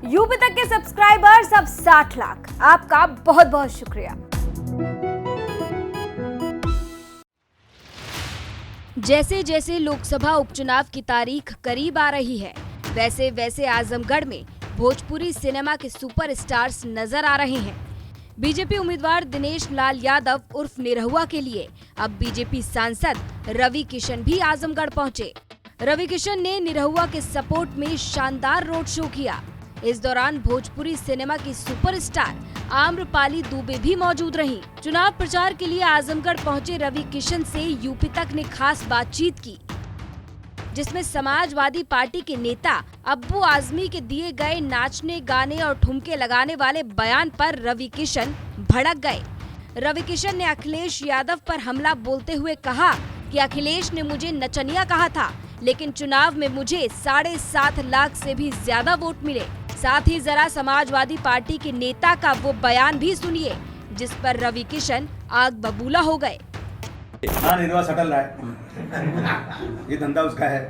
UP तक के subscribers अब 60 लाख। आपका बहुत बहुत शुक्रिया। जैसे जैसे लोकसभा उपचुनाव की तारीख करीब आ रही है, वैसे वैसे आजमगढ़ में भोजपुरी सिनेमा के सुपरस्टार्स नजर आ रहे हैं। बीजेपी उम्मीदवार दिनेश लाल यादव उर्फ निरहुआ के लिए अब बीजेपी सांसद रवि किशन भी आजमगढ़ पहुंचे। रवि किशन ने निरहुआ के सपोर्ट में शानदार रोड शो किया। इस दौरान भोजपुरी सिनेमा की सुपरस्टार आम्रपाली दुबे भी मौजूद रहीं। चुनाव प्रचार के लिए आजमगढ़ पहुंचे रवि किशन से यूपी तक ने खास बातचीत की, जिसमें समाजवादी पार्टी के नेता अब्बू आजमी के दिए गए नाचने, गाने और ठुमके लगाने वाले बयान पर रवि किशन भड़क गए। रवि किशन ने अखिलेश यादव पर हमला बोलते हुए कहा कि अखिलेश ने मुझे नचनिया कहा था, लेकिन चुनाव में मुझे 7.5 लाख से भी ज्यादा वोट मिले। साथ ही जरा समाजवादी पार्टी के नेता का वो बयान भी सुनिए, जिस पर रवि किशन आग बबूला हो गए। हाँ, निरहुआ सटल रहा है, ये धंधा उसका है,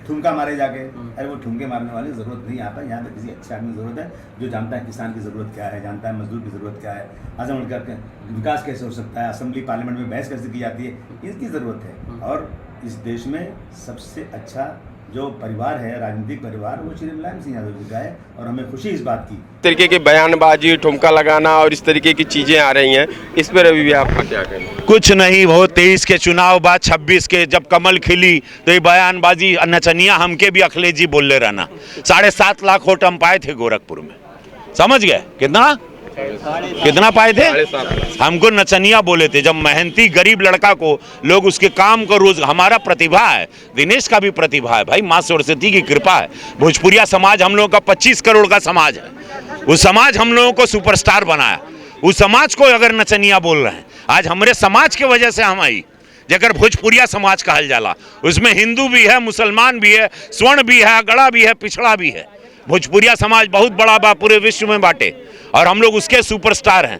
ठुमका मारे जाके। अरे वो ठुमके मारने वाली जरूरत नहीं आता, यहाँ पे किसी अच्छे आदमी की जरूरत है जो जानता है किसान की जरूरत क्या है, जानता है मजदूर की जरूरत क्या है, आजमगढ़ का विकास कैसे हो सकता है, असेंबली पार्लियामेंट में बहस कैसे की जाती है, इसकी जरूरत है। और इस देश में सबसे अच्छा जो परिवार है, राजनीतिक परिवार, वो श्री मुलायम सिंह यादव जी का है और हमें खुशी इस बात की। इस तरीके की बयानबाजी, ठुमका लगाना और इस तरीके की चीजें आ रही हैं, इस पर अभी भी आपका क्या कहना? कुछ नहीं, वो 23 के चुनाव बाद 26 के जब कमल खिली तो ये बयानबाजी नचनिया हमके भी अखिलेश जी बोल ले रहना। 7.5 लाख वोट हम पाए थे गोरखपुर में, समझ गए? कितना पाए थे? हमको नचनिया बोले थे। जब मेहनती गरीब लड़का को लोग उसके काम को रोज, हमारा प्रतिभा है, दिनेश का भी प्रतिभा है भाई, माँ सरस्वती की कृपा है। भोजपुरिया समाज हम लोगों का 25 करोड़ का समाज है, वो समाज हम लोगों को सुपरस्टार बनाया। उस समाज को अगर नचनिया बोल रहे हैं, आज हमारे समाज की वजह से हम आई जगह भोजपुरिया समाज कहल जाला। उसमें हिंदू भी है, मुसलमान भी है, स्वर्ण भी है, गड़ा भी है, पिछड़ा भी है। भोजपुरिया समाज बहुत बड़ा बा, पूरे विश्व में बांटे, और हम लोग उसके सुपरस्टार हैं।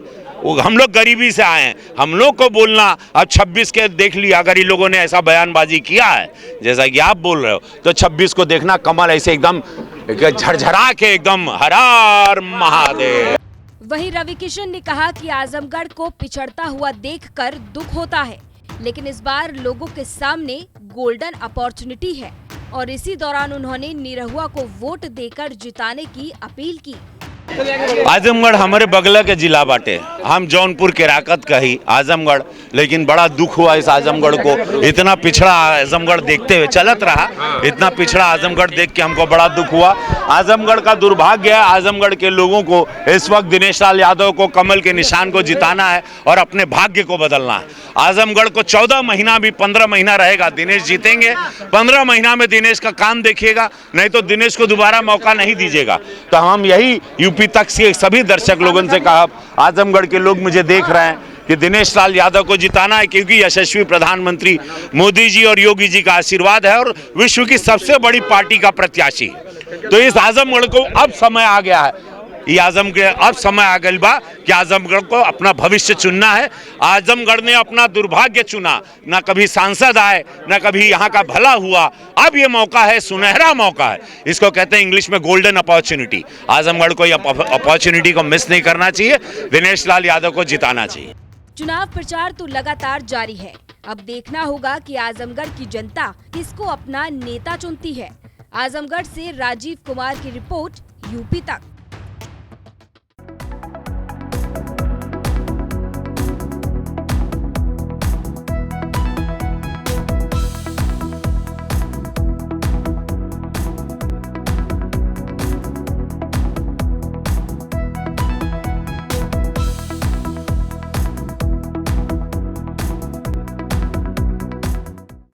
हम लोग गरीबी से आए हैं, हम लोग को बोलना। अब 26 के देख लिया, अगर इन लोगों ने ऐसा बयानबाजी किया है जैसा कि आप बोल रहे हो, तो 26 को देखना कमल ऐसे एकदम झरझरा के एकदम हर हर महादेव। वहीं रवि किशन ने कहा कि आजमगढ़ को पिछड़ता हुआ देखकर दुख होता है, लेकिन इस बार लोगों के सामने गोल्डन अपॉर्चुनिटी है, और इसी दौरान उन्होंने निरहुआ को वोट देकर जिताने की अपील की। आजमगढ़ हमारे बगल के जिला बाटे, हम जौनपुर के राकत का ही आजमगढ़, लेकिन बड़ा दुख हुआ इस आजमगढ़ को। इतना पिछड़ा आजमगढ़ देखते हुए चलत रहा, इतना पिछड़ा आजमगढ़ देख के हमको बड़ा दुख हुआ। आजमगढ़ का दुर्भाग्य है, आजमगढ़ के लोगों को इस वक्त दिनेश लाल यादव को कमल के निशान को जिताना है और अपने भाग्य को बदलना है। आजमगढ़ को 14 महीना भी 15 महीना रहेगा, दिनेश जीतेंगे। 15 महीना में दिनेश का काम देखिएगा, नहीं तो दिनेश को दोबारा मौका नहीं दीजिएगा। तो हम यही यूपी तक से सभी दर्शक लोगों से कहा, आजमगढ़ के लोग मुझे देख रहे हैं कि दिनेश लाल यादव को जिताना है, क्योंकि यशस्वी प्रधानमंत्री मोदी जी और योगी जी का आशीर्वाद है और विश्व की सबसे बड़ी पार्टी का प्रत्याशी। तो इस आजमगढ़ को अब समय आ गया है, ये आजमगढ़ अब समय आ गया बा कि आजमगढ़ को अपना भविष्य चुनना है। आजमगढ़ ने अपना दुर्भाग्य चुना, ना कभी सांसद आए, ना कभी यहाँ का भला हुआ। अब ये मौका है, सुनहरा मौका है, इसको कहते हैं इंग्लिश में गोल्डन अपॉर्चुनिटी। आजमगढ़ को ये अपॉर्चुनिटी को मिस नहीं करना चाहिए, दिनेश लाल यादव को जिताना चाहिए। चुनाव प्रचार तो लगातार जारी है। अब देखना होगा कि आजमगढ़ की जनता किसको अपना नेता चुनती है। आजमगढ़ से राजीव कुमार की रिपोर्ट, यूपी तक।